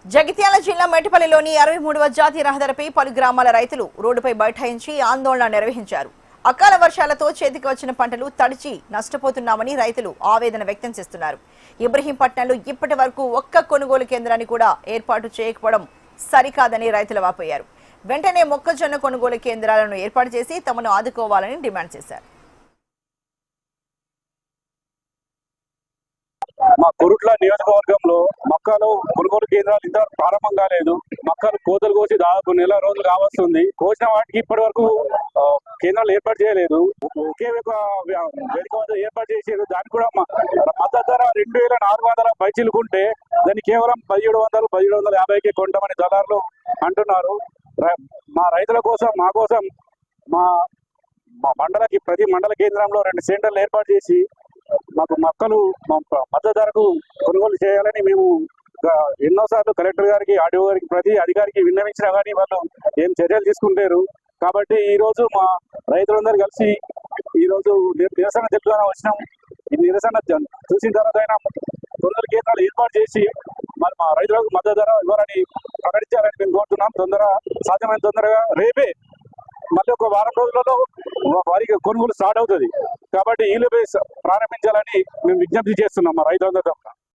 జగిత్యాల జిల్లా మేటపల్లిలోని 63వ జాతీయ రహదారిపై పలు గ్రామాల రైతులు రోడ్డుపై బైఠాయించి ఆందోళన నిర్వహించారు. అకాల వర్షాలతో చేతికి వచ్చిన పంటలు తడిచి నష్టపోతున్నామని రైతులు ఆవేదన వ్యక్తం చేస్తున్నారు. ఇబ్రహీంపట్నంలో ఇప్పటి వరకు ఒక్క కొనుగోలు కేంద్రాన్ని కూడా ఏర్పాటు చేయకపోవడం సరికాదని రైతులు వాపోయారు. వెంటనే మొక్కజొన్న కొనుగోలు కేంద్రాలను ఏర్పాటు చేసి తమను ఆదుకోవాలని డిమాండ్ చేశారు. మా కొరుట్ల నియోజకవర్గంలో మొక్కలు కొనుగోలు కేంద్రాలు ఇంతవరకు ప్రారంభం కాలేదు. మొక్కలు కోతలు కోసి దాదాపు నెల రోజులు కావస్తుంది. కోసిన వాటికి ఇప్పటి వరకు కేంద్రాలు ఏర్పాటు చేయలేదు. ఒకే ఒక వేదిక వద్ద ఏర్పాటు చేసారు. దానికి కూడా మద్దతు ధర 2400 పైచిలుకుంటే దాన్ని కేవలం 1750కి కొంటామని దళారులు అంటున్నారు. మా రైతుల కోసం మా కోసం మా మండలకి ప్రతి మండల కేంద్రంలో 2 సెంటర్లు ఏర్పాటు చేసి మాకు మొక్కలు మద్దతు ధరకు కొనుగోలు చేయాలని మేము ఎన్నోసార్లు కలెక్టర్ గారికి, ఆర్డీఓ గారికి, ప్రతి అధికారికి విన్నవించినా కానీ వాళ్ళు ఏం చర్యలు తీసుకుంటారు. కాబట్టి ఈ రోజు మా రైతులందరూ కలిసి ఈ రోజు నిరసన తెలుపుదామని వచ్చినాం. ఈ నిరసన చూసిన తర్వాత అయినా కొనుగోలు కేంద్రాలు ఏర్పాటు చేసి మరి మా రైతులకు మద్దతు ధర ఇవ్వాలని ప్రకటించాలని మేము కోరుతున్నాం. సాధ్యమైన తొందరగా రేపే మళ్ళీ ఒక వారం రోజులలో వారికి కొనుగోలు స్టార్ట్ అవుతుంది. కాబట్టి ఈలోపే ప్రారంభించాలని మేము విజ్ఞప్తి చేస్తున్నాం మా రైతులందరి తరఫున.